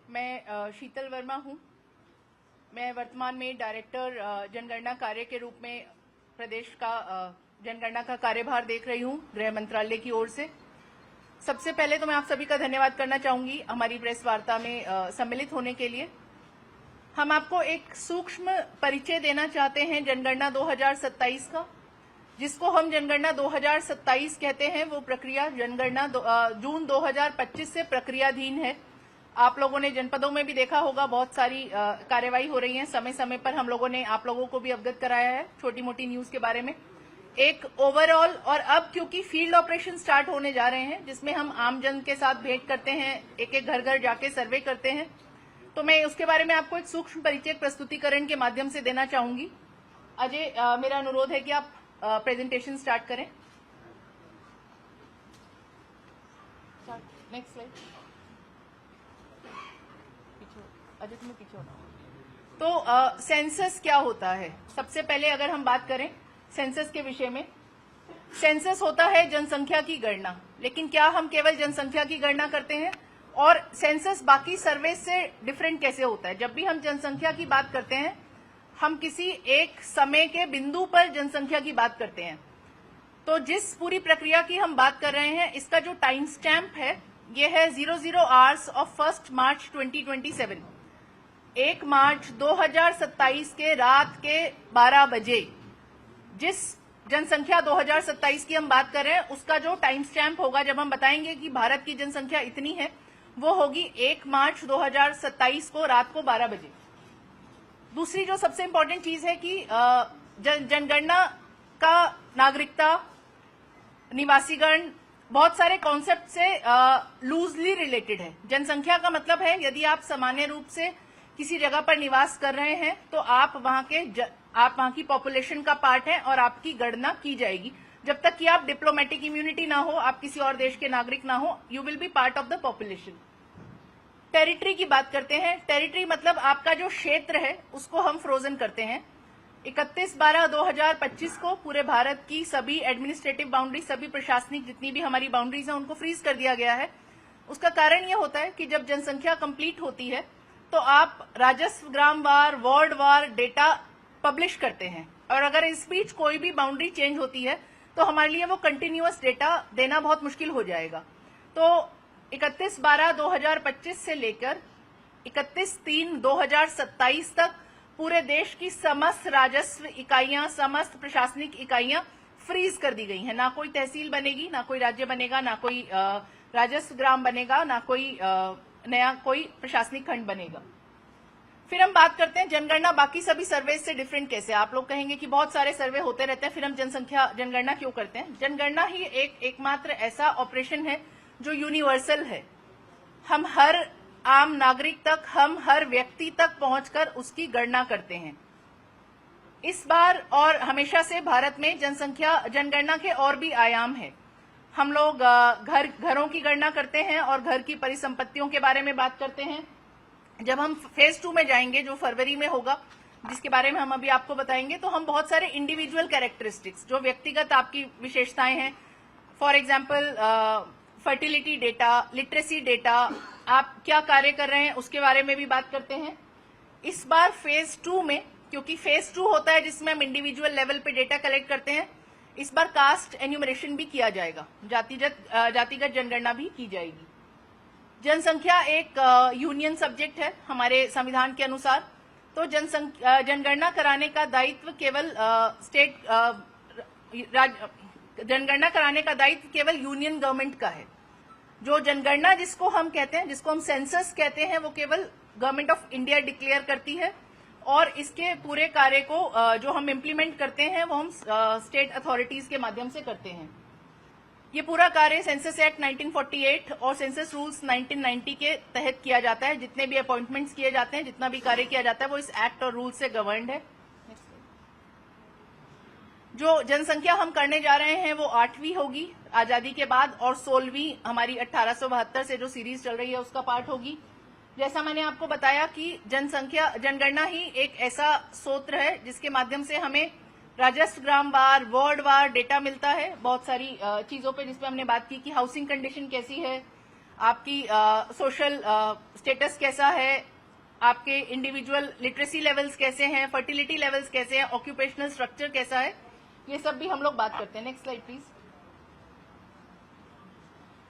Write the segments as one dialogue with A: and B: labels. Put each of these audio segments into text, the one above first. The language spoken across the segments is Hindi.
A: मैं शीतल वर्मा हूं। मैं वर्तमान में डायरेक्टर जनगणना कार्य के रूप में प्रदेश का जनगणना का कार्यभार देख रही हूं गृह मंत्रालय की ओर से। सबसे पहले तो मैं आप सभी का धन्यवाद करना चाहूंगी हमारी प्रेस वार्ता में सम्मिलित होने के लिए। हम आपको एक सूक्ष्म परिचय देना चाहते हैं जनगणना 2027 का, जिसको हम जनगणना 2027 कहते हैं। वो प्रक्रिया जनगणना जून 2025 से प्रक्रियाधीन है। आप लोगों ने जनपदों में भी देखा होगा, बहुत सारी कार्यवाही हो रही है। समय समय पर हम लोगों ने आप लोगों को भी अवगत कराया है छोटी मोटी न्यूज के बारे में। एक ओवरऑल, और अब क्योंकि फील्ड ऑपरेशन स्टार्ट होने जा रहे हैं जिसमें हम आम जन के साथ भेंट करते हैं, एक एक घर घर जाके सर्वे करते हैं, तो मैं उसके बारे में आपको एक सूक्ष्म परिचय प्रस्तुतिकरण के माध्यम से देना चाहूंगी। अजय, मेरा अनुरोध है कि आप प्रेजेंटेशन स्टार्ट करें। Next slide. अजय तुम्हें पीछे होना। तो सेंसस क्या होता है? सबसे पहले अगर हम बात करें सेंसस के विषय में, सेंसस होता है जनसंख्या की गणना। लेकिन क्या हम केवल जनसंख्या की गणना करते हैं? और सेंसस बाकी सर्वे से डिफरेंट कैसे होता है? जब भी हम जनसंख्या की बात करते हैं, हम किसी एक समय के बिंदु पर जनसंख्या की बात करते हैं। तो जिस पूरी प्रक्रिया की हम बात कर रहे हैं, इसका जो टाइम स्टैम्प है ये है 00 आवर्स ऑफ 1 मार्च 2027। 1 मार्च 2027 के रात के 12 बजे जिस जनसंख्या 2027 की हम बात कर रहे हैं, उसका जो टाइम स्टैम्प होगा, जब हम बताएंगे कि भारत की जनसंख्या इतनी है, वो होगी 1 मार्च 2027 को रात को 12 बजे। दूसरी जो सबसे इंपॉर्टेंट चीज है कि जनगणना का नागरिकता, निवासीगण, बहुत सारे कॉन्सेप्ट से लूजली रिलेटेड है। जनसंख्या का मतलब है यदि आप सामान्य रूप से किसी जगह पर निवास कर रहे हैं तो आप वहां की पॉपुलेशन का पार्ट है और आपकी गणना की जाएगी। जब तक कि आप डिप्लोमेटिक इम्यूनिटी ना हो, आप किसी और देश के नागरिक ना हो, you will be part of the population. Territory की बात करते हैं। टेरिटरी मतलब आपका जो क्षेत्र है उसको हम फ्रोजन करते हैं। 31/12/2025 को पूरे भारत की सभी एडमिनिस्ट्रेटिव बाउंड्री, सभी प्रशासनिक जितनी भी हमारी बाउंड्रीज हैं, उनको फ्रीज कर दिया गया है। उसका कारण यह होता है कि जब जनसंख्या कंप्लीट होती है तो आप राजस्व, ग्रामवार, वार्डवार डेटा पब्लिश करते हैं, और अगर इस बीच कोई भी बाउंड्री चेंज होती है तो हमारे लिए वो कंटिन्यूअस डेटा देना बहुत मुश्किल हो जाएगा। तो 31/12/2025 से लेकर 31/3/2027 तक पूरे देश की समस्त राजस्व इकाइयां, समस्त प्रशासनिक इकाइयां फ्रीज कर दी गई हैं। ना कोई तहसील बनेगी, ना कोई राज्य बनेगा, ना कोई राजस्व ग्राम बनेगा, ना कोई नया कोई प्रशासनिक खंड बनेगा। फिर हम बात करते हैं जनगणना बाकी सभी सर्वे से डिफरेंट कैसे। आप लोग कहेंगे कि बहुत सारे सर्वे होते रहते हैं, फिर हम जनगणना क्यों करते हैं? जनगणना ही एकमात्र ऐसा ऑपरेशन है जो यूनिवर्सल है। हम हर आम नागरिक तक, हम हर व्यक्ति तक पहुंचकर उसकी गणना करते हैं। इस बार और हमेशा से भारत में जनगणना के और भी आयाम है। हम लोग घरों की गणना करते हैं और घर की परिसंपत्तियों के बारे में बात करते हैं। जब हम फेज 2 में जाएंगे, जो फरवरी में होगा, जिसके बारे में हम अभी आपको बताएंगे, तो हम बहुत सारे इंडिविजुअल कैरेक्टरिस्टिक्स, जो व्यक्तिगत आपकी विशेषताएं हैं, for example fertility data, literacy data, आप क्या कार्य कर रहे हैं, उसके बारे में भी बात करते हैं। इस बार फेज 2 में, क्योंकि फेज 2 होता है जिसमें हम इंडिविजुअल लेवल पे डेटा कलेक्ट करते हैं, इस बार कास्ट एन्यूमरेशन भी किया जाएगा, जातिगत जनगणना भी की जाएगी। जनसंख्या एक यूनियन सब्जेक्ट है हमारे संविधान के अनुसार। तो जनगणना कराने का दायित्व केवल जनगणना कराने का दायित्व केवल यूनियन गवर्नमेंट का है। जो जनगणना जिसको हम कहते हैं, जिसको हम सेंसस कहते हैं, वो केवल गवर्नमेंट ऑफ इंडिया डिक्लेयर करती है, और इसके पूरे कार्य को जो हम इम्प्लीमेंट करते हैं वो हम स्टेट अथॉरिटीज के माध्यम से करते हैं। ये पूरा कार्य सेंसस एक्ट 1948 और सेंसस रूल्स 1990 के तहत किया जाता है। जितने भी अपॉइंटमेंट्स किए जाते हैं, जितना भी कार्य किया जाता है, वो इस एक्ट और रूल से गवर्नड है। जो जनसंख्या हम करने जा रहे हैं वो 8वीं होगी आजादी के बाद, और 16वीं हमारी 1872 से जो सीरीज चल रही है उसका पार्ट होगी। जैसा मैंने आपको बताया कि जनगणना ही एक ऐसा सूत्र है जिसके माध्यम से हमें राजस्व, ग्रामवार, वार्डवार डेटा मिलता है बहुत सारी चीजों पे, जिसपे हमने बात की कि हाउसिंग कंडीशन कैसी है, आपकी सोशल स्टेटस कैसा है, आपके इंडिविजुअल लिटरेसी लेवल्स कैसे हैं, फर्टिलिटी लेवल्स कैसे हैं, ऑक्यूपेशनल स्ट्रक्चर कैसा है, ये सब भी हम लोग बात करते हैं। Next slide please.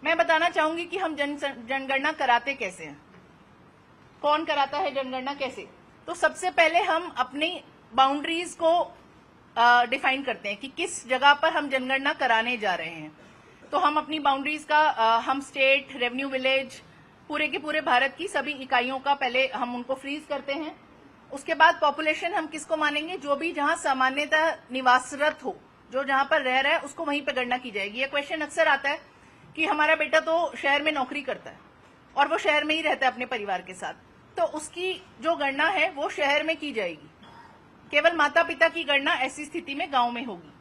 A: मैं बताना चाहूंगी कि हम जनगणना कराते कैसे हैं, कौन कराता है जनगणना कैसे। तो सबसे पहले हम अपनी बाउंड्रीज को डिफाइन करते हैं कि किस जगह पर हम जनगणना कराने जा रहे हैं। तो हम अपनी बाउंड्रीज का हम स्टेट, रेवेन्यू विलेज, पूरे के पूरे भारत की सभी इकाइयों का पहले हम उनको फ्रीज करते हैं। उसके बाद पॉपुलेशन हम किसको मानेंगे, जो भी जहां सामान्यतः निवासरत हो, जो जहां पर रह रहा है उसको वहीं पर गणना की जाएगी। ये क्वेश्चन अक्सर आता है कि हमारा बेटा तो शहर में नौकरी करता है और वो शहर में ही रहता है अपने परिवार के साथ, तो उसकी जो गणना है वो शहर में की जाएगी। केवल माता पिता की गणना ऐसी स्थिति में गांव में होगी।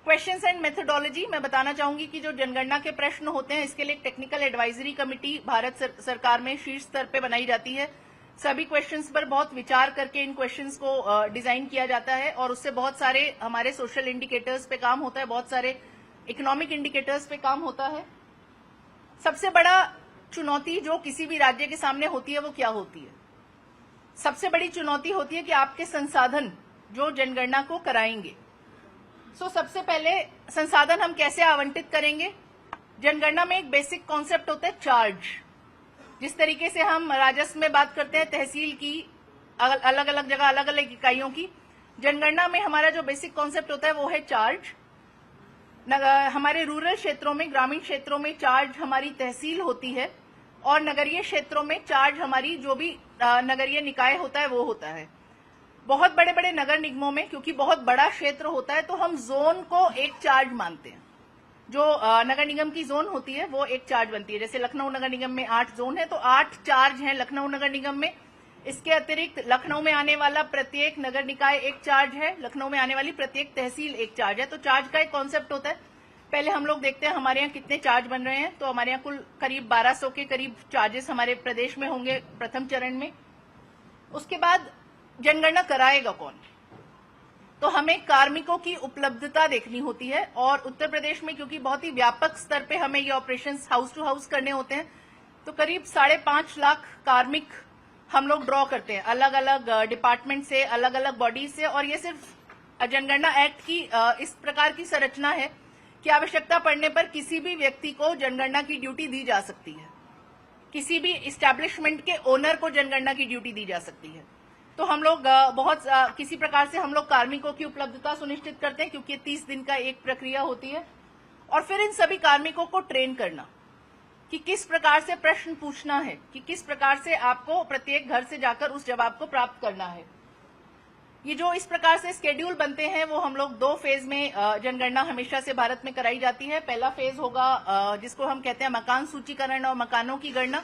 A: क्वेश्चंस एंड मेथोडोलॉजी, मैं बताना चाहूंगी कि जो जनगणना के प्रश्न होते हैं इसके लिए एक टेक्निकल एडवाइजरी कमेटी भारत सरकार में शीर्ष स्तर पे बनाई जाती है। सभी क्वेश्चंस पर बहुत विचार करके इन क्वेश्चंस को डिजाइन किया जाता है और उससे बहुत सारे हमारे सोशल इंडिकेटर्स पे काम होता है, बहुत सारे इकोनॉमिक इंडिकेटर्स पे काम होता है। सबसे बड़ा चुनौती जो किसी भी राज्य के सामने होती है वो क्या होती है? सबसे बड़ी चुनौती होती है कि आपके संसाधन जो जनगणना को कराएंगे। सबसे पहले संसाधन हम कैसे आवंटित करेंगे। जनगणना में एक बेसिक कॉन्सेप्ट होता है चार्ज। जिस तरीके से हम राजस्व में बात करते हैं तहसील की, अलग अलग जगह अलग अलग इकाइयों की, जनगणना में हमारा जो बेसिक कॉन्सेप्ट होता है वो है चार्ज। हमारे रूरल क्षेत्रों में, ग्रामीण क्षेत्रों में चार्ज हमारी तहसील होती है और नगरीय क्षेत्रों में चार्ज हमारी जो भी नगरीय निकाय होता है वो होता है। बहुत बड़े बड़े नगर निगमों में क्योंकि बहुत बड़ा क्षेत्र होता है तो हम जोन को एक चार्ज मानते हैं। जो नगर निगम की जोन होती है वो एक चार्ज बनती है। जैसे लखनऊ नगर निगम में 8 जोन है तो 8 चार्ज हैं लखनऊ नगर निगम में। इसके अतिरिक्त लखनऊ में आने वाला प्रत्येक नगर निकाय एक चार्ज है, लखनऊ में आने वाली प्रत्येक तहसील एक चार्ज है। तो चार्ज का एक कॉन्सेप्ट होता है। पहले हम लोग देखते हैं हमारे यहाँ कितने चार्ज बन रहे हैं। तो हमारे यहाँ कुल करीब 1200 के करीब चार्जेस हमारे प्रदेश में होंगे प्रथम चरण में। उसके बाद जनगणना कराएगा कौन, तो हमें कार्मिकों की उपलब्धता देखनी होती है। और उत्तर प्रदेश में क्योंकि बहुत ही व्यापक स्तर पे हमें ये ऑपरेशंस हाउस टू हाउस करने होते हैं तो करीब 5.5 लाख कार्मिक हम लोग ड्रॉ करते हैं अलग अलग डिपार्टमेंट से, अलग अलग बॉडी से। और ये सिर्फ जनगणना एक्ट की इस प्रकार की संरचना है कि आवश्यकता पड़ने पर किसी भी व्यक्ति को जनगणना की ड्यूटी दी जा सकती है, किसी भी इस्टेब्लिशमेंट के ओनर को जनगणना की ड्यूटी दी जा सकती है। तो हम लोग किसी प्रकार से हम लोग कार्मिकों की उपलब्धता सुनिश्चित करते हैं क्योंकि 30 दिन का एक प्रक्रिया होती है। और फिर इन सभी कार्मिकों को ट्रेन करना कि किस प्रकार से प्रश्न पूछना है, कि किस प्रकार से आपको प्रत्येक घर से जाकर उस जवाब को प्राप्त करना है। ये जो इस प्रकार से स्केड्यूल बनते हैं वो हम लोग 2 फेज में जनगणना हमेशा से भारत में कराई जाती है। पहला फेज होगा जिसको हम कहते हैं मकान सूचीकरण और मकानों की गणना,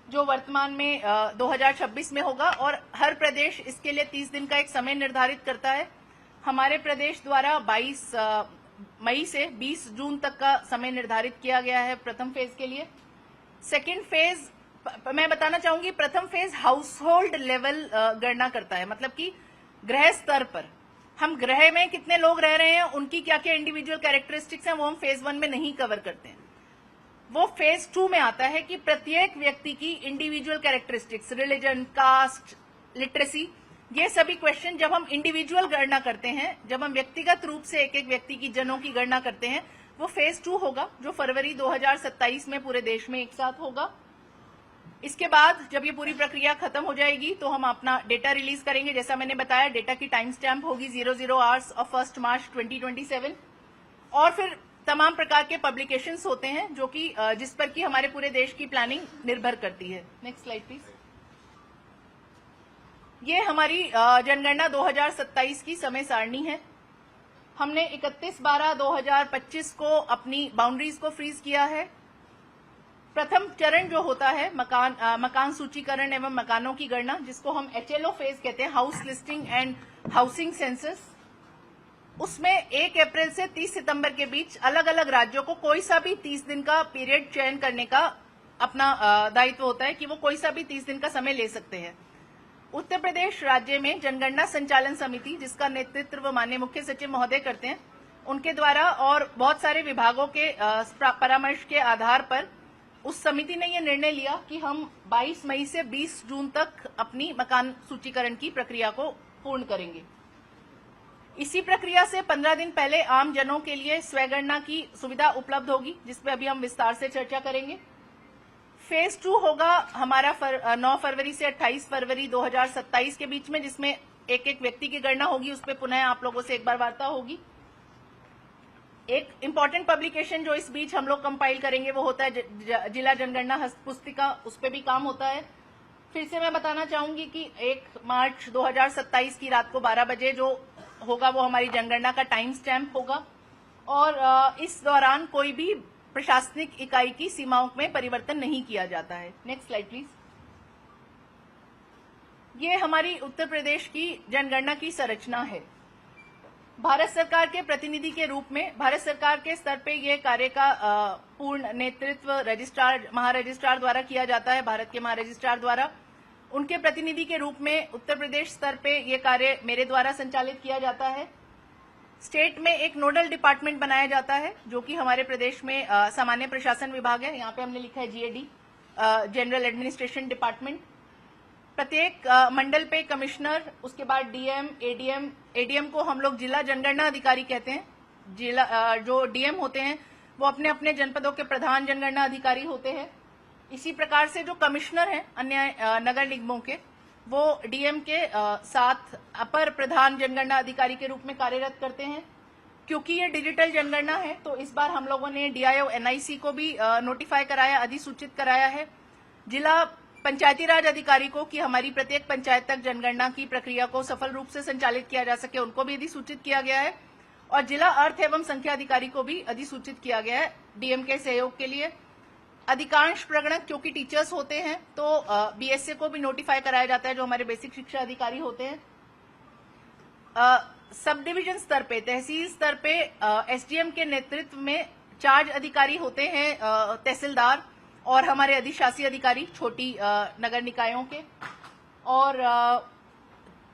A: जो वर्तमान में 2026 में होगा। और हर प्रदेश इसके लिए 30 दिन का एक समय निर्धारित करता है। हमारे प्रदेश द्वारा 22 मई से 20 जून तक का समय निर्धारित किया गया है प्रथम फेज के लिए। सेकेंड फेज मैं बताना चाहूंगी, प्रथम फेज हाउस होल्ड लेवल गणना करता है, मतलब कि गृह स्तर पर हम गृह में कितने लोग रह रहे हैं, उनकी क्या क्या इंडिविजुअल कैरेक्टरिस्टिक्स हैं, वो हम फेज 1 में नहीं कवर करते हैं। वो फेज 2 में आता है कि प्रत्येक व्यक्ति की individual characteristics, religion, caste, literacy, ये सभी क्वेश्चन जब हम इंडिविजुअल गणना करते हैं, जब हम व्यक्तिगत रूप से एक एक व्यक्ति की जनों की गणना करते हैं, वो फेज 2 होगा जो फरवरी 2027 में पूरे देश में एक साथ होगा। इसके बाद जब ये पूरी प्रक्रिया खत्म हो जाएगी तो हम अपना डेटा रिलीज करेंगे। जैसा मैंने बताया, डेटा की टाइम स्टैम्प होगी 00 आवर्स ऑफ 1 मार्च 2027। और फिर तमाम प्रकार के पब्लिकेशंस होते हैं जो कि जिस पर कि हमारे पूरे देश की प्लानिंग निर्भर करती है। Next slide please. ये हमारी जनगणना 2027 की समय सारणी है। हमने 31/12/2025 को अपनी बाउंड्रीज को फ्रीज किया है। प्रथम चरण जो होता है मकान सूचीकरण एवं मकानों की गणना, जिसको हम HLO फेज कहते हैं, house listing and housing census, उसमें 1 अप्रैल से 30 सितंबर के बीच अलग अलग राज्यों को कोई सा भी 30 दिन का पीरियड चयन करने का अपना दायित्व होता है कि वो कोई सा भी 30 दिन का समय ले सकते हैं। उत्तर प्रदेश राज्य में जनगणना संचालन समिति, जिसका नेतृत्व माननीय मुख्य सचिव महोदय करते हैं, उनके द्वारा और बहुत सारे विभागों के परामर्श के आधार पर उस समिति ने यह निर्णय लिया कि हम 22 मई से 20 जून तक अपनी मकान सूचीकरण की प्रक्रिया को पूर्ण करेंगे। इसी प्रक्रिया से 15 दिन पहले आम जनों के लिए स्वगणना की सुविधा उपलब्ध होगी, जिसपे अभी हम विस्तार से चर्चा करेंगे। फेज 2 होगा हमारा 9 फरवरी से 28 फरवरी 2027 के बीच में, जिसमें एक एक व्यक्ति की गणना होगी। उस पर पुनः आप लोगों से एक बार वार्ता होगी। एक इंपॉर्टेंट पब्लिकेशन जो इस बीच हम लोग कंपाइल करेंगे वो होता है जिला जनगणना हस्तपुस्तिका, उस पर भी काम होता है। फिर से मैं बताना चाहूंगी कि 1 मार्च 2027 की रात को 12 बजे जो होगा वो हमारी जनगणना का टाइम स्टैम्प होगा, और इस दौरान कोई भी प्रशासनिक इकाई की सीमाओं में परिवर्तन नहीं किया जाता है। Next slide please. ये हमारी उत्तर प्रदेश की जनगणना की संरचना है। भारत सरकार के प्रतिनिधि के रूप में भारत सरकार के स्तर पे ये कार्य का पूर्ण नेतृत्व रजिस्ट्रार, महारजिस्ट्रार द्वारा किया जाता है, भारत के महारजिस्ट्रार द्वारा। उनके प्रतिनिधि के रूप में उत्तर प्रदेश स्तर पे ये कार्य मेरे द्वारा संचालित किया जाता है। स्टेट में एक नोडल डिपार्टमेंट बनाया जाता है, जो कि हमारे प्रदेश में सामान्य प्रशासन विभाग है। यहाँ पे हमने लिखा है जीएडी, जनरल एडमिनिस्ट्रेशन डिपार्टमेंट। प्रत्येक मंडल पे कमिश्नर, उसके बाद डीएम, एडीएम, एडीएम को हम लोग जिला जनगणना अधिकारी कहते हैं। जिला जो डीएम होते हैं वो अपने अपने जनपदों के प्रधान जनगणना अधिकारी होते हैं। इसी प्रकार से जो कमिश्नर हैं अन्य नगर निगमों के, वो डीएम के साथ अपर प्रधान जनगणना अधिकारी के रूप में कार्यरत करते हैं। क्योंकि ये डिजिटल जनगणना है तो इस बार हम लोगों ने डीआईओ एनआईसी को भी नोटिफाई कराया, अधिसूचित कराया है। जिला पंचायती राज अधिकारी को कि हमारी प्रत्येक पंचायत तक जनगणना की प्रक्रिया को सफल रूप से संचालित किया जा सके, उनको भी अधिसूचित किया गया है। और जिला अर्थ एवं संख्या अधिकारी को भी अधिसूचित किया गया है डीएम के सहयोग के लिए। अधिकांश प्रगणक क्योंकि टीचर्स होते हैं तो बीएसए को भी नोटिफाई कराया जाता है, जो हमारे बेसिक शिक्षा अधिकारी होते हैं। सब डिवीजन स्तर पे, तहसील स्तर पे एसडीएम के नेतृत्व में चार्ज अधिकारी होते हैं, तहसीलदार और हमारे अधिशासी अधिकारी छोटी नगर निकायों के। और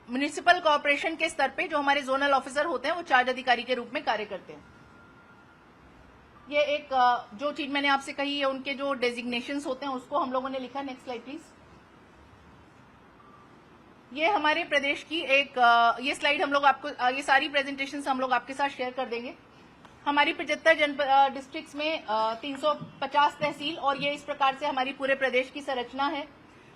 A: म्युनिसिपल कॉर्पोरेशन के स्तर पे जो हमारे जोनल ऑफिसर होते हैं वो चार्ज अधिकारी के रूप में कार्य करते हैं। ये एक जो चीज मैंने आपसे कही है, उनके जो डेजिग्नेशंस होते हैं उसको हम लोगों ने लिखा। Next slide please. ये हमारे प्रदेश की एक ये स्लाइड हम लोग आपको, ये सारी प्रेजेंटेशंस हम लोग आपके साथ शेयर कर देंगे। हमारी 75 जनपद डिस्ट्रिक्ट्स में 350 तहसील, और ये इस प्रकार से हमारी पूरे प्रदेश की संरचना है।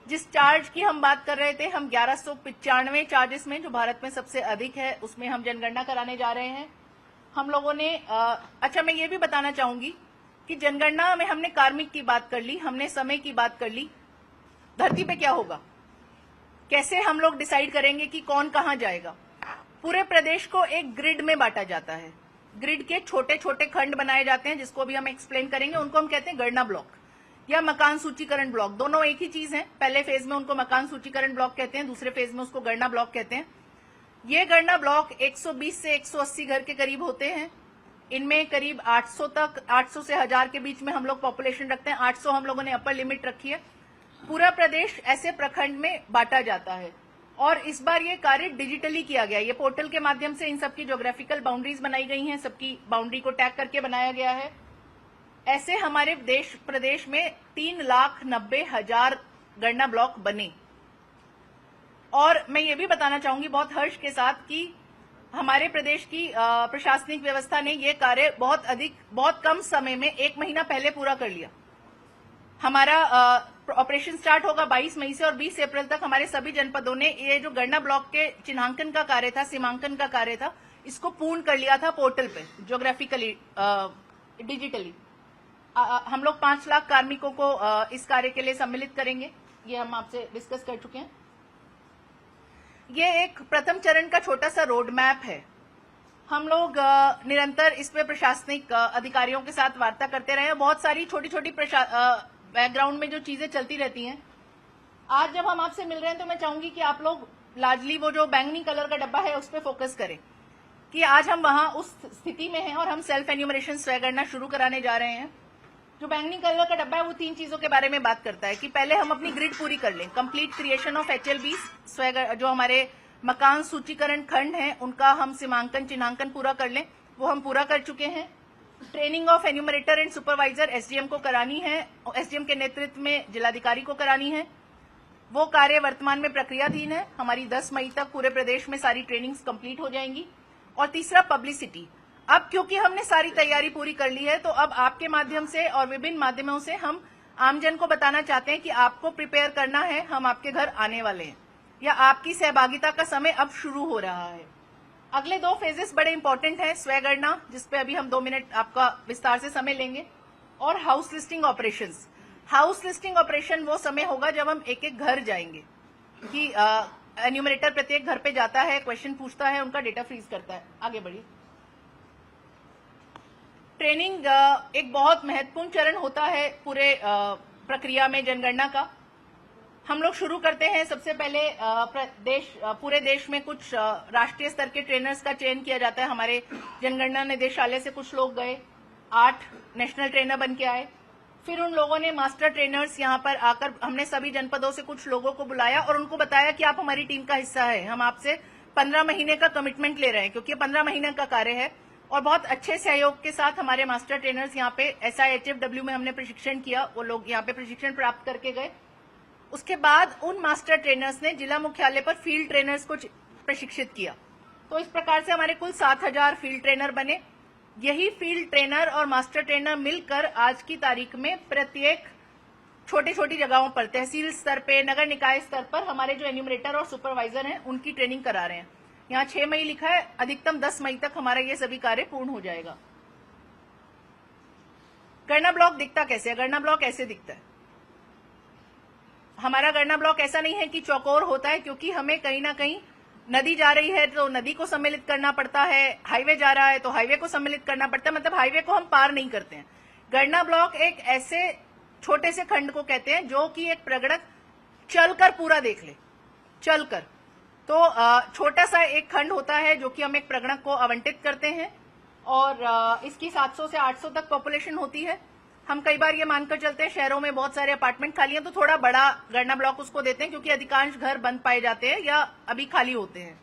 A: जिस चार्ज की हम बात कर रहे थे, हम 1195 चार्जेस में, जो भारत में सबसे अधिक है, उसमें हम जनगणना कराने जा रहे हैं। हम लोगों ने अच्छा, मैं ये भी बताना चाहूंगी कि जनगणना में हमने कार्मिक की बात कर ली, हमने समय की बात कर ली। धरती पे क्या होगा, कैसे हम लोग डिसाइड करेंगे कि कौन कहां जाएगा। पूरे प्रदेश को एक ग्रिड में बांटा जाता है। ग्रिड के छोटे छोटे खंड बनाए जाते हैं, जिसको भी हम एक्सप्लेन करेंगे। उनको हम कहते हैं गणना ब्लॉक या मकान सूचीकरण ब्लॉक। दोनों एक ही चीज है। पहले फेज में उनको मकान सूचीकरण ब्लॉक कहते हैं, दूसरे फेज में उसको गणना ब्लॉक कहते हैं। ये गणना ब्लॉक 120 से 180 घर के करीब होते हैं। इनमें करीब 800 से 1000 के बीच में हम लोग पॉपुलेशन रखते हैं। 800 हम लोगों ने अपर लिमिट रखी है। पूरा प्रदेश ऐसे प्रखंड में बांटा जाता है, और इस बार ये कार्य डिजिटली किया गया है। ये पोर्टल के माध्यम से इन सबकी ज्योग्राफिकल बाउंड्रीज बनाई गई हैं, सबकी बाउंड्री को टैग करके बनाया गया है। ऐसे हमारे प्रदेश में 3,90,000 गणना ब्लॉक बने। और मैं ये भी बताना चाहूंगी बहुत हर्ष के साथ कि हमारे प्रदेश की प्रशासनिक व्यवस्था ने ये कार्य बहुत कम समय में 1 महीना पहले पूरा कर लिया। हमारा ऑपरेशन स्टार्ट होगा 22 मई से, और 20 अप्रैल तक हमारे सभी जनपदों ने ये जो गणना ब्लॉक के चिन्हांकन का कार्य था, सीमांकन का कार्य था, इसको पूर्ण कर लिया था पोर्टल पे ज्योग्राफिकली, डिजिटली। हम लोग 5 लाख कार्मिकों को इस कार्य के लिए सम्मिलित करेंगे, ये हम आपसे डिस्कस कर चुके हैं। ये एक प्रथम चरण का छोटा सा रोड मैप है। हम लोग निरंतर इस पे प्रशासनिक अधिकारियों के साथ वार्ता करते रहे हैं। बहुत सारी छोटी छोटी बैकग्राउंड में जो चीजें चलती रहती हैं। आज जब हम आपसे मिल रहे हैं तो मैं चाहूंगी कि आप लोग लार्जली वो जो बैंगनी कलर का डब्बा है उस पर फोकस करें कि आज हम वहां उस स्थिति में हैं और हम सेल्फ एन्यूमरेशन स्वगणना शुरू कराने जा रहे हैं। जो बैंगनी कलर का डब्बा है वो 3 चीजों के बारे में बात करता है कि पहले हम अपनी ग्रिड पूरी कर लें, कंप्लीट क्रिएशन ऑफ HLB, जो हमारे मकान सूचीकरण खंड हैं उनका हम सीमांकन चिन्हांकन पूरा कर लें, वो हम पूरा कर चुके हैं। Training of enumerator and supervisor SDM को करानी है, एसडीएम के नेतृत्व में जिलाधिकारी को करानी है। वो कार्य वर्तमान में प्रक्रियाधीन है। हमारी 10 मई तक पूरे प्रदेश में सारी ट्रेनिंग्स कंप्लीट हो जाएंगी। और तीसरा, पब्लिसिटी। अब क्योंकि हमने सारी तैयारी पूरी कर ली है, तो अब आपके माध्यम से और विभिन्न माध्यमों से हम आमजन को बताना चाहते हैं कि आपको प्रिपेयर करना है, हम आपके घर आने वाले हैं, या आपकी सहभागिता का समय अब शुरू हो रहा है। अगले 2 फेजेस बड़े इंपॉर्टेंट हैं। स्वयगणना, जिसपे अभी हम 2 मिनट आपका विस्तार से समय लेंगे, और house listing operations. House listing operation वो समय होगा जब हम एक एक घर जाएंगे, कि एन्यूमरेटर प्रत्येक घर पे जाता है, क्वेश्चन पूछता है, उनका डेटा फ्रीज करता है। आगे बढ़िए। ट्रेनिंग एक बहुत महत्वपूर्ण चरण होता है पूरे प्रक्रिया में जनगणना का। हम लोग शुरू करते हैं, सबसे पहले पूरे देश में कुछ राष्ट्रीय स्तर के ट्रेनर्स का चयन किया जाता है। हमारे जनगणना निदेशालय से कुछ लोग गए, 8 नेशनल ट्रेनर बन के आए। फिर उन लोगों ने मास्टर ट्रेनर्स यहाँ पर आकर, हमने सभी जनपदों से कुछ लोगों को बुलाया और उनको बताया कि आप हमारी टीम का हिस्सा है, हम आपसे 15 महीने का कमिटमेंट ले रहे हैं, क्योंकि 15 महीने का कार्य है। और बहुत अच्छे सहयोग के साथ हमारे मास्टर ट्रेनर्स यहाँ पे SIHFW में हमने प्रशिक्षण किया, वो लोग यहाँ पे प्रशिक्षण प्राप्त करके गए। उसके बाद उन मास्टर ट्रेनर्स ने जिला मुख्यालय पर फील्ड ट्रेनर्स को प्रशिक्षित किया। तो इस प्रकार से हमारे कुल 7000 फील्ड ट्रेनर बने। यही फील्ड ट्रेनर और मास्टर ट्रेनर मिलकर आज की तारीख में प्रत्येक छोटी छोटी जगहों पर, तहसील स्तर पे, नगर निकाय स्तर पर हमारे जो एन्यूमरेटर और सुपरवाइजर हैं उनकी ट्रेनिंग करा रहे हैं। यहाँ 6 मई लिखा है, अधिकतम 10 मई तक हमारा ये सभी कार्य पूर्ण हो जाएगा। गणना ब्लॉक दिखता कैसे है? गणना ब्लॉक ऐसे दिखता है। हमारा गणना ब्लॉक ऐसा नहीं है कि चौकोर होता है, क्योंकि हमें कहीं ना कहीं नदी जा रही है तो नदी को सम्मिलित करना पड़ता है, हाईवे जा रहा है तो हाईवे को सम्मिलित करना पड़ता है, मतलब हाईवे को हम पार नहीं करते हैं। गणना ब्लॉक एक ऐसे छोटे से खंड को कहते हैं जो कि एक प्रगणक चलकर पूरा देख ले, चलकर। तो छोटा सा एक खंड होता है जो कि हम एक प्रगणक को आवंटित करते हैं, और इसकी 700 से 800 तक पॉपुलेशन होती है। हम कई बार ये मानकर चलते हैं शहरों में बहुत सारे अपार्टमेंट खाली हैं, तो थोड़ा बड़ा गणना ब्लॉक उसको देते हैं, क्योंकि अधिकांश घर बंद पाए जाते हैं या अभी खाली होते हैं।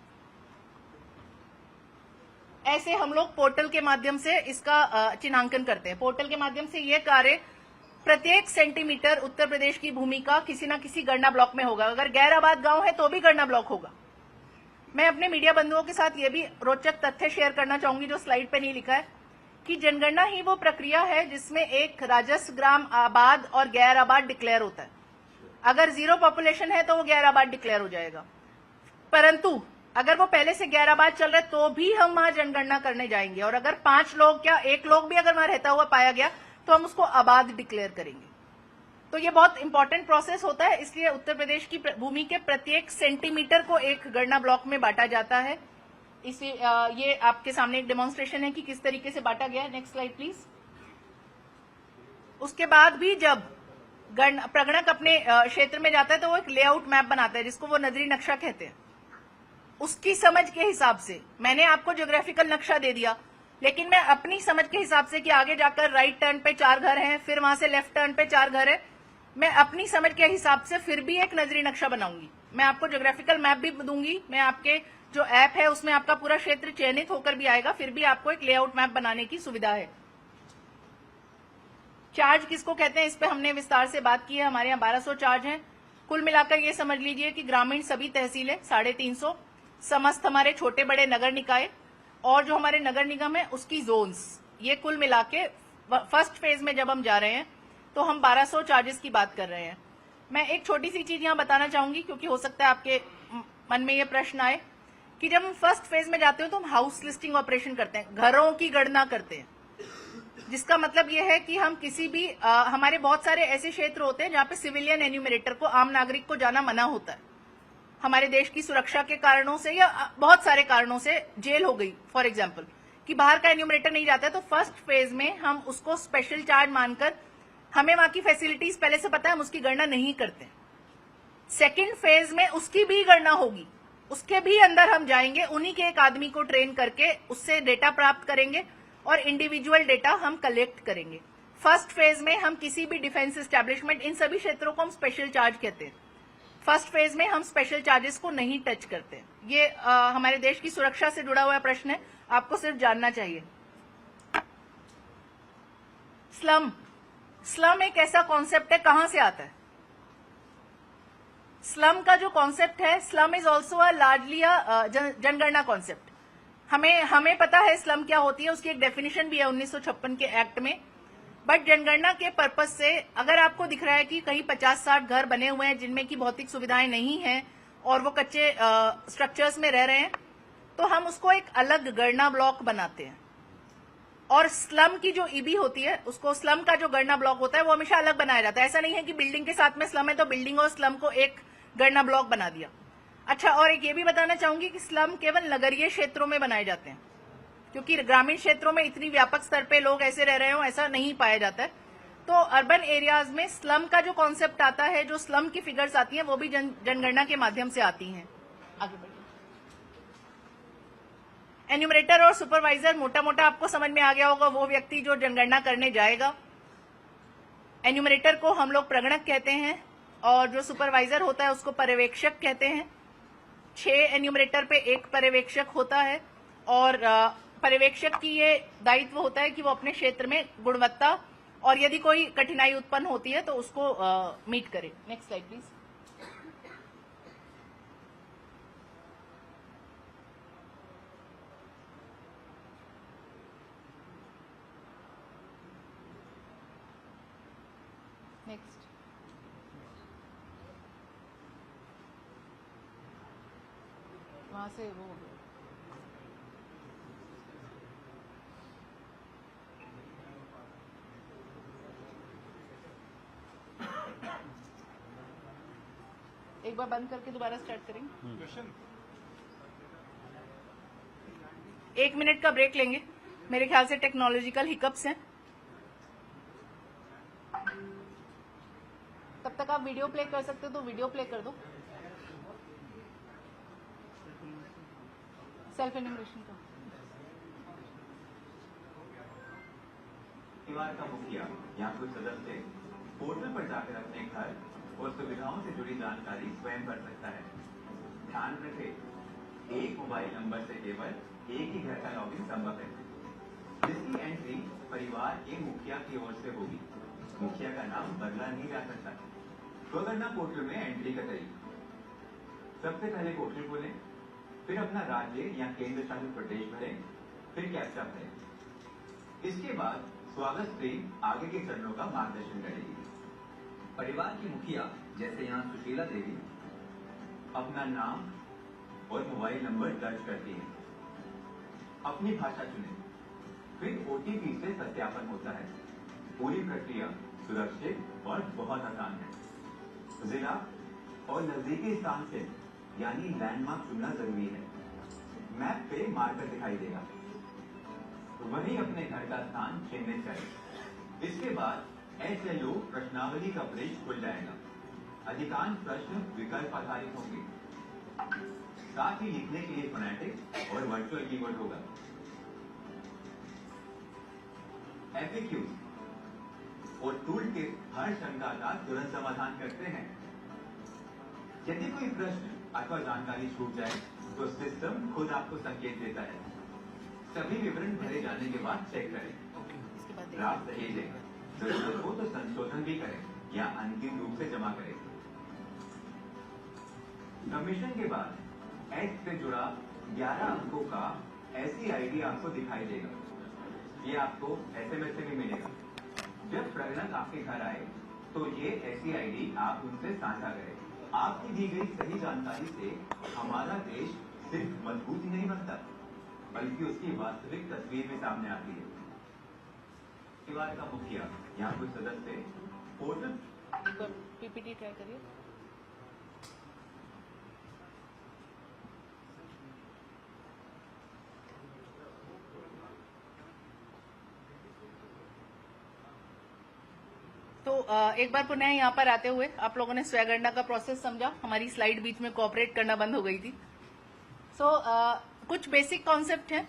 A: ऐसे हम लोग पोर्टल के माध्यम से इसका चिन्हांकन करते हैं। पोर्टल के माध्यम से ये कार्य प्रत्येक सेंटीमीटर उत्तर प्रदेश की भूमि का किसी न किसी गणना ब्लॉक में होगा। अगर गैर आबाद गांव है तो भी गणना ब्लॉक होगा। मैं अपने मीडिया बंधुओं के साथ ये भी रोचक तथ्य शेयर करना चाहूंगी जो स्लाइड पे नहीं लिखा है, कि जनगणना ही वो प्रक्रिया है जिसमें एक राजस्व ग्राम आबाद और गैर आबाद डिक्लेयर होता है। अगर 0 पॉपुलेशन है तो वो गैर आबाद डिक्लेयर हो जाएगा, परंतु अगर वो पहले से गैर आबाद चल रहा है तो भी हम वहां जनगणना करने जाएंगे, और अगर 5 लोग या 1 लोग भी अगर वहां रहता हुआ पाया गया तो हम उसको आबाद डिक्लेयर करेंगे। तो ये बहुत इंपॉर्टेंट प्रोसेस होता है, इसलिए उत्तर प्रदेश की भूमि के प्रत्येक सेंटीमीटर को एक गणना ब्लॉक में बांटा जाता है। इसे ये आपके सामने एक डेमोन्स्ट्रेशन है कि किस तरीके से बांटा गया है। Next slide please. उसके बाद भी जब प्रगणक अपने क्षेत्र में जाता है तो वो एक लेआउट मैप बनाता है, जिसको वो नजरी नक्शा कहते हैं। उसकी समझ के हिसाब से मैंने आपको ज्योग्राफिकल नक्शा दे दिया, लेकिन मैं अपनी समझ के हिसाब से कि आगे जाकर राइट टर्न पे 4 घर हैं, फिर वहां से लेफ्ट टर्न पे 4 घर है, मैं अपनी समझ के हिसाब से फिर भी एक नजरी नक्शा बनाऊंगी। मैं आपको ज्योग्राफिकल मैप भी दूंगी, मैं आपके जो ऐप है उसमें आपका पूरा क्षेत्र चयनित होकर भी आएगा, फिर भी आपको एक लेआउट मैप बनाने की सुविधा है। चार्ज किसको कहते हैं, इस पे हमने विस्तार से बात की है। हमारे यहाँ 1200 चार्ज हैं। कुल मिलाकर ये समझ लीजिए कि ग्रामीण सभी तहसीलें 350, समस्त हमारे छोटे बड़े नगर निकाय और जो हमारे नगर निगम है उसकी जोन्स, ये कुल मिला के फर्स्ट फेज में जब हम जा रहे हैं तो हम 1200 चार्जेस की बात कर रहे हैं। मैं एक छोटी सी चीज यहाँ बताना चाहूंगी, क्योंकि हो सकता है आपके मन में ये प्रश्न आए कि जब हम फर्स्ट फेज में जाते हो तो हम हाउस लिस्टिंग ऑपरेशन करते हैं, घरों की गणना करते हैं, जिसका मतलब ये है कि हम किसी भी हमारे बहुत सारे ऐसे क्षेत्र होते हैं जहाँ पे सिविलियन एन्यूमरेटर को, आम नागरिक को जाना मना होता है, हमारे देश की सुरक्षा के कारणों से या बहुत सारे कारणों से, जेल हो गई फॉर एग्जाम्पल, कि बाहर का एन्यूमरेटर नहीं जाता है। तो फर्स्ट फेज में हम उसको स्पेशल चार्ज मानकर, हमें वहां की फैसिलिटीज पहले से पता है, हम उसकी गणना नहीं करते। सेकेंड फेज में उसकी भी गणना होगी, उसके भी अंदर हम जाएंगे, उन्हीं के एक आदमी को ट्रेन करके उससे डेटा प्राप्त करेंगे और इंडिविजुअल डेटा हम कलेक्ट करेंगे। फर्स्ट फेज में हम किसी भी डिफेंस एस्टेब्लिशमेंट, इन सभी क्षेत्रों को हम स्पेशल चार्ज कहते हैं। फर्स्ट फेज में हम स्पेशल चार्जेस को नहीं टच करते। ये हमारे देश की सुरक्षा से जुड़ा हुआ प्रश्न है, आपको सिर्फ जानना चाहिए। स्लम, स्लम एक ऐसा कॉन्सेप्ट है, कहां से आता है? स्लम का जो कॉन्सेप्ट है, slum is also a largely अ जनगणना कॉन्सेप्ट। हमें पता है स्लम क्या होती है, उसकी एक डेफिनेशन भी है 1956 के एक्ट में। बट जनगणना के पर्पज से अगर आपको दिख रहा है कि कहीं 50-60 घर बने हुए हैं जिनमें की भौतिक सुविधाएं नहीं हैं और वो कच्चे स्ट्रक्चर्स में रह रहे हैं, तो हम उसको एक अलग गणना ब्लॉक बनाते हैं। और स्लम की जो ईबी होती है, उसको स्लम का जो गणना ब्लॉक होता है वो हमेशा अलग बनाया जाता है। ऐसा नहीं है कि बिल्डिंग के साथ में स्लम है तो बिल्डिंग और स्लम को एक गणना ब्लॉक बना दिया। अच्छा, और एक ये भी बताना चाहूंगी कि स्लम केवल नगरीय क्षेत्रों में बनाए जाते हैं, क्योंकि ग्रामीण क्षेत्रों में इतनी व्यापक स्तर पे लोग ऐसे रह रहे हो ऐसा नहीं पाया जाता है। तो अर्बन एरियाज में स्लम का जो कॉन्सेप्ट आता है, जो स्लम की फिगर्स आती हैं, वो भी जनगणना के माध्यम से आती हैं। आगे बढ़िए। एन्यूमरेटर और सुपरवाइजर मोटा मोटा आपको समझ में आ गया होगा, वो व्यक्ति जो जनगणना करने जाएगा। एन्यूमरेटर को हम लोग प्रगणक कहते हैं और जो सुपरवाइजर होता है उसको पर्यवेक्षक कहते हैं। 6 एन्यूमरेटर पे 1 पर्यवेक्षक होता है और पर्यवेक्षक की ये दायित्व होता है कि वो अपने क्षेत्र में गुणवत्ता और यदि कोई कठिनाई उत्पन्न होती है तो उसको मीट करे। Next slide please. नेक्स्ट। वहां से वो हो गया। एक बार बंद करके दोबारा स्टार्ट करेंगे। 1 मिनट का ब्रेक लेंगे, मेरे ख्याल से टेक्नोलॉजिकल हिकअप्स हैं। तब तक आप वीडियो प्ले कर सकते हो तो वीडियो प्ले कर दो। सेल्फ एन्यूमरेशन का
B: परिवार का मुखिया या कोई सदस्य पोर्टल पर जाकर अपने घर और सुविधाओं से जुड़ी जानकारी स्वयं भर सकता है। ध्यान रखें, एक मोबाइल नंबर से केवल एक ही घर का लॉगिन संभव है, जिसकी एंट्री परिवार के मुखिया की ओर से होगी। मुखिया का नाम बदला नहीं जा सकता। स्वगणना पोर्टल में एंट्री का तरीका: सबसे पहले पोर्टल खोलें, फिर अपना राज्य या केंद्र शासित प्रदेश भरें, फिर कैप्चा भरें। इसके बाद स्वागत स्क्रीन आगे के चरणों का मार्गदर्शन करेगी। परिवार की मुखिया, जैसे यहाँ सुशीला देवी, अपना नाम और मोबाइल नंबर दर्ज करती है। अपनी भाषा चुनें, फिर ओटीपी से सत्यापन होता है। पूरी प्रक्रिया सुरक्षित और बहुत आसान है। जिला और नजदीकी स्थान से यानी लैंडमार्क चुनना जरूरी है। मैप पे मार्कर दिखाई देगा, वहीं अपने घर का स्थान चिन्हित करें। इसके बाद SLO प्रश्नावली का पेज खुल जाएगा। अधिकांश प्रश्न विकल्प आधारित होंगे, साथ ही लिखने के लिए फोनेटिक और वर्चुअल कीवर्ड होगा। FAQ और टूल टिप हर शंका का तुरंत समाधान करते हैं। यदि कोई प्रश्न अथवा जानकारी छूट जाए तो सिस्टम खुद आपको संकेत देता है। सभी विवरण भरे जाने के बाद चेक करें। ड्राफ्ट सही है, जरूरत हो तो संशोधन भी करें या अंतिम रूप से जमा करें। सबमिशन के बाद एक्ट से जुड़ा 11 अंकों का SCID आपको दिखाई देगा। ये आपको SMS से भी मिलेगा। जब प्रगणक आपके घर आए तो ये SCID आप उनसे साझा करें। आपकी दी गई सही जानकारी से हमारा देश सिर्फ मजबूत ही नहीं बनता, बल्कि उसकी वास्तविक तस्वीर भी सामने आती है। परिवार का मुखिया या कुछ सदस्य पोर्टल
A: PPT ट्राई करिए। तो एक बार पुनः यहाँ पर आते हुए आप लोगों ने स्वयंगणना का प्रोसेस समझा। हमारी स्लाइड बीच में कोऑपरेट करना बंद हो गई थी। कुछ बेसिक कॉन्सेप्ट हैं,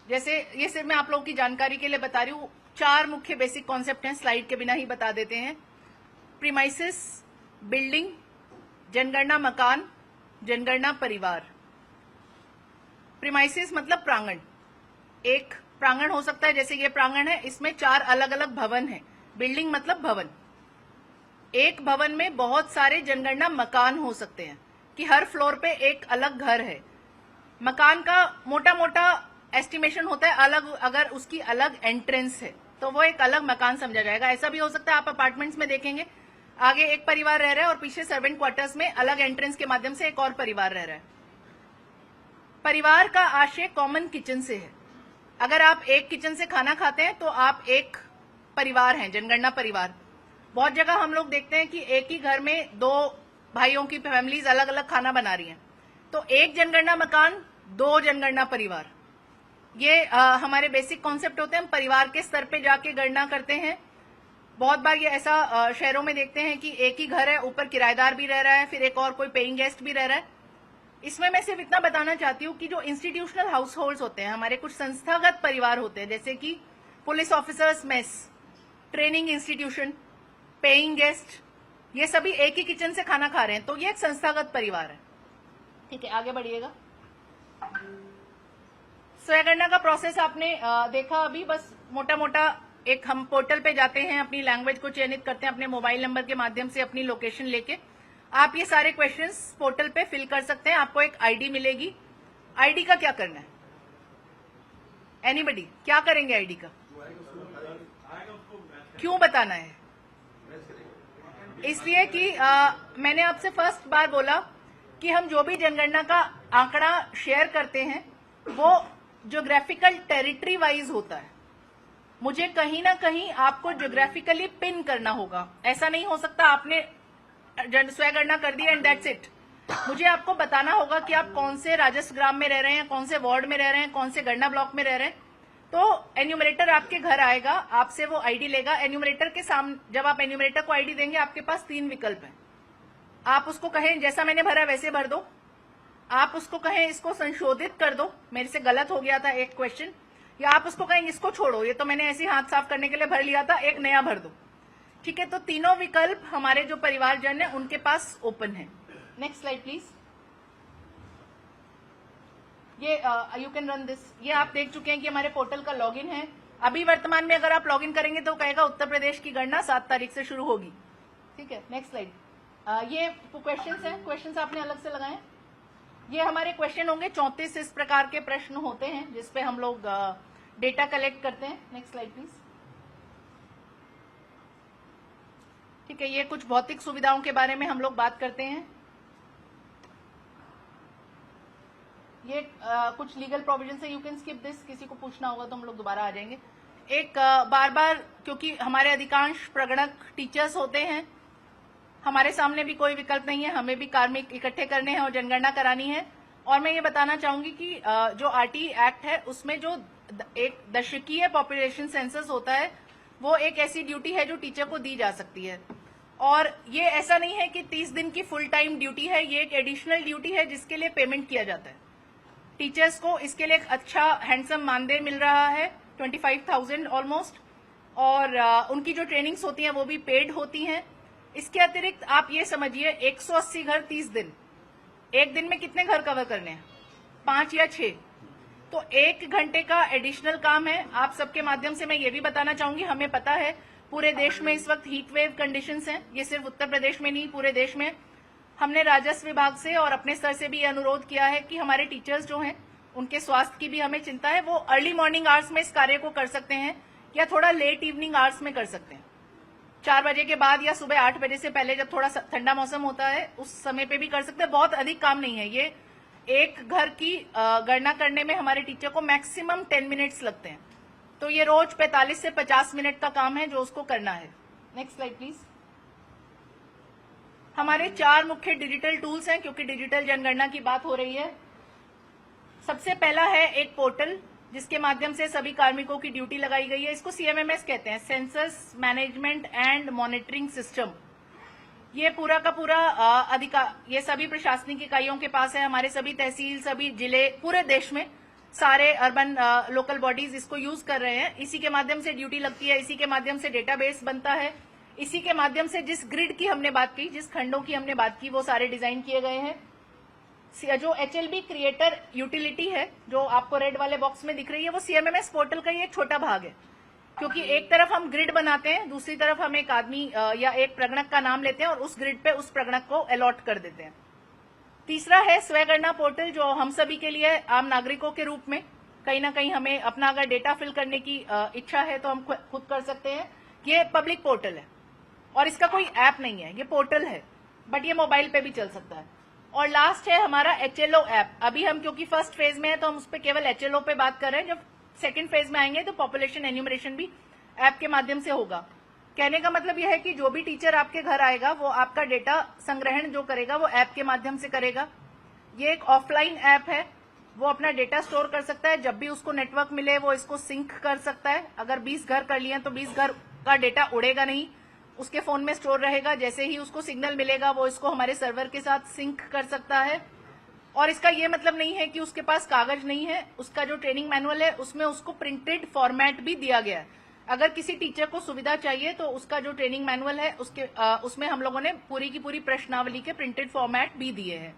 A: जैसे ये सिर्फ मैं आप लोगों की जानकारी के लिए बता रही हूँ। 4 मुख्य बेसिक कॉन्सेप्ट हैं, स्लाइड के बिना ही बता देते हैं। प्रीमाइसिस बिल्डिंग, जनगणना मकान, जनगणना परिवार। प्रीमाइसिस मतलब प्रांगण, एक प्रांगण हो सकता है, जैसे ये प्रांगण है, इसमें 4 अलग अलग भवन है। बिल्डिंग मतलब भवन। एक भवन में बहुत सारे जनगणना मकान हो सकते हैं कि हर फ्लोर पे एक अलग घर है। मकान का मोटा मोटा एस्टिमेशन होता है, अलग अगर उसकी अलग एंट्रेंस है तो वो एक अलग मकान समझा जाएगा। ऐसा भी हो सकता है, आप अपार्टमेंट्स में देखेंगे आगे एक परिवार रह रहा है और पीछे सर्वेंट क्वार्टर्स में अलग एंट्रेंस के माध्यम से एक और परिवार रह रहा है। परिवार का आशय कॉमन किचन से है। अगर आप एक किचन से खाना खाते हैं तो आप एक परिवार हैं, जनगणना परिवार। बहुत जगह हम लोग देखते हैं कि एक ही घर में 2 भाइयों की फैमिलीज अलग अलग खाना बना रही हैं, तो एक जनगणना मकान 2 जनगणना परिवार। ये हमारे बेसिक कॉन्सेप्ट होते हैं। हम परिवार के स्तर पे जाके गणना करते हैं। बहुत बार ये ऐसा शहरों में देखते हैं कि एक ही घर है, ऊपर किराएदार भी रह रहा है, फिर एक और कोई पेइंग गेस्ट भी रह रहा है। इसमें मैं सिर्फ इतना बताना चाहती हूँ कि जो इंस्टीट्यूशनल हाउस होल्ड्स होते हैं, हमारे कुछ संस्थागत परिवार होते हैं, जैसे कि police officers mess, training institution, paying guest, ये सभी एक ही किचन से खाना खा रहे हैं, तो ये एक संस्थागत परिवार है। ठीक है, आगे बढ़िएगा। स्वयंगणना का प्रोसेस आपने देखा अभी। बस मोटा मोटा एक हम पोर्टल पे जाते हैं, अपनी लैंग्वेज को चयनित करते हैं, अपने मोबाइल नंबर के माध्यम से अपनी लोकेशन लेके आप ये सारे क्वेश्चंस पोर्टल पे फिल कर सकते हैं। आपको एक आईडी मिलेगी। आईडी का क्या करना है? एनीबडी क्या करेंगे आईडी का? क्यों बताना है? इसलिए कि मैंने आपसे फर्स्ट बार बोला कि हम जो भी जनगणना का आंकड़ा शेयर करते हैं वो ज्योग्राफिकल टेरिटरी वाइज होता है। मुझे कहीं ना कहीं आपको ज्योग्राफिकली पिन करना होगा। ऐसा नहीं हो सकता आपने स्वयंगणना कर दी एंड दैट्स इट। मुझे आपको बताना होगा कि आप कौन से राजस्व ग्राम में रह रहे हैं, कौन से वार्ड में रह रहे हैं, कौन से गणना ब्लॉक में रह रहे हैं। तो एन्यूमरेटर आपके घर आएगा, आपसे वो आईडी लेगा। एन्यूमरेटर के सामने जब आप एन्यूमरेटर को आईडी देंगे, आपके पास 3 विकल्प हैं। आप उसको कहें जैसा मैंने भरा वैसे भर दो, आप उसको कहें इसको संशोधित कर दो, मेरे से गलत हो गया था एक क्वेश्चन, या आप उसको कहें इसको छोड़ो, ये तो मैंने ऐसे हाथ साफ करने के लिए भर लिया था, एक नया भर दो। ठीक है, तो तीनों विकल्प हमारे जो परिवारजन है उनके पास ओपन है। Next slide please. ये यू कैन रन दिस। ये आप देख चुके हैं कि हमारे पोर्टल का लॉगिन है। अभी वर्तमान में अगर आप लॉगिन करेंगे तो कहेगा उत्तर प्रदेश की गणना 7 तारीख से शुरू होगी। ठीक है, नेक्स्ट स्लाइड। ये क्वेश्चंस हैं, क्वेश्चंस आपने अलग से लगाए। ये हमारे क्वेश्चन होंगे 34 इस प्रकार के प्रश्न होते हैं जिसपे हम लोग डेटा कलेक्ट करते हैं। Next slide please. ठीक है, ये कुछ भौतिक सुविधाओं के बारे में हम लोग बात करते हैं। ये कुछ लीगल प्रोविजन है, यू कैन स्किप दिस। किसी को पूछना होगा तो हम लोग दोबारा आ जाएंगे। एक बार बार, क्योंकि हमारे अधिकांश प्रगणक टीचर्स होते हैं, हमारे सामने भी कोई विकल्प नहीं है, हमें भी कार्मिक इकट्ठे करने हैं और जनगणना करानी है। और मैं ये बताना चाहूंगी कि जो आरटी एक्ट है उसमें जो एक दशकीय पॉपुलेशन सेंसस होता है वो एक ऐसी ड्यूटी है जो टीचर को दी जा सकती है। और ये ऐसा नहीं है कि 30 दिन की फुल टाइम ड्यूटी है, ये एक एडिशनल ड्यूटी है जिसके लिए पेमेंट किया जाता है। टीचर्स को इसके लिए एक अच्छा हैंडसम मानदेय मिल रहा है, 25,000 ऑलमोस्ट। और उनकी जो ट्रेनिंग्स होती हैं वो भी पेड होती हैं। इसके अतिरिक्त आप ये समझिए 180 घर 30 दिन, एक दिन में कितने घर कवर करने हैं? 5 या 6। तो 1 घंटे का एडिशनल काम है। आप सबके माध्यम से मैं ये भी बताना चाहूंगी, हमें पता है पूरे देश में इस वक्त हीट वेव कंडीशंस हैं। ये सिर्फ उत्तर प्रदेश में नहीं, पूरे देश में। हमने राजस्व विभाग से और अपने स्तर से भी ये अनुरोध किया है कि हमारे टीचर्स जो हैं उनके स्वास्थ्य की भी हमें चिंता है। वो अर्ली मॉर्निंग आवर्स में इस कार्य को कर सकते हैं या थोड़ा लेट इवनिंग आवर्स में कर सकते हैं, 4 बजे के बाद या सुबह 8 बजे से पहले जब थोड़ा ठंडा मौसम होता है उस समय पे भी कर सकते हैं। बहुत अधिक काम नहीं है ये। एक घर की गणना करने में हमारे टीचर को मैक्सिमम 10 मिनट्स लगते हैं, तो ये रोज 45 से 50 मिनट का काम है जो उसको करना है। Next slide please. हमारे 4 मुख्य डिजिटल टूल्स हैं क्योंकि डिजिटल जनगणना की बात हो रही है। सबसे पहला है एक पोर्टल जिसके माध्यम से सभी कार्मिकों की ड्यूटी लगाई गई है। इसको सीएमएमएस कहते हैं, census management and monitoring system. ये पूरा का पूरा ये सभी प्रशासनिक इकाइयों के पास है। हमारे सभी तहसील, सभी जिले, पूरे देश में सारे अर्बन लोकल बॉडीज इसको यूज कर रहे हैं। इसी के माध्यम से ड्यूटी लगती है, इसी के माध्यम से डेटाबेस बनता है, इसी के माध्यम से जिस ग्रिड की हमने बात की, जिस खंडों की हमने बात की, वो सारे डिजाइन किए गए हैं। जो HLB क्रिएटर यूटिलिटी है जो आपको रेड वाले बॉक्स में दिख रही है, वो CMMS पोर्टल का ही एक छोटा भाग है, क्योंकि एक तरफ हम ग्रिड बनाते हैं, दूसरी तरफ हम एक आदमी या एक प्रगणक का नाम लेते हैं और उस ग्रिड पे उस प्रगणक को अलॉट कर देते हैं। तीसरा है स्वयगणना पोर्टल, जो हम सभी के लिए आम नागरिकों के रूप में कहीं ना कहीं हमें अपना अगर डेटा फिल करने की इच्छा है तो हम खुद कर सकते हैं। ये पब्लिक पोर्टल है और इसका कोई ऐप नहीं है, ये पोर्टल है, बट ये मोबाइल पे भी चल सकता है। और लास्ट है हमारा HLO ऐप। अभी हम क्योंकि फर्स्ट फेज में है तो हम उस पर केवल HLO पे बात कर रहे हैं। जब सेकेंड फेज में आएंगे तो पॉपुलेशन एन्यूमरेशन भी ऐप के माध्यम से होगा। कहने का मतलब यह है कि जो भी टीचर आपके घर आएगा वो आपका डेटा संग्रहण जो करेगा वो ऐप के माध्यम से करेगा। ये एक ऑफलाइन ऐप है, वो अपना डेटा स्टोर कर सकता है, जब भी उसको नेटवर्क मिले वो इसको सिंक कर सकता है। अगर 20 घर कर लिए तो 20 घर का डेटा उड़ेगा नहीं, उसके फोन में स्टोर रहेगा। जैसे ही उसको सिग्नल मिलेगा वो इसको हमारे सर्वर के साथ सिंक कर सकता है। और इसका ये मतलब नहीं है कि उसके पास कागज नहीं है, उसका जो ट्रेनिंग मैनुअल है उसमें उसको प्रिंटेड फॉर्मेट भी दिया गया है। अगर किसी टीचर को सुविधा चाहिए तो उसका जो ट्रेनिंग मैनुअल है उसमें हम लोगों ने पूरी की पूरी प्रश्नावली के प्रिंटेड फॉर्मेट भी दिए हैं।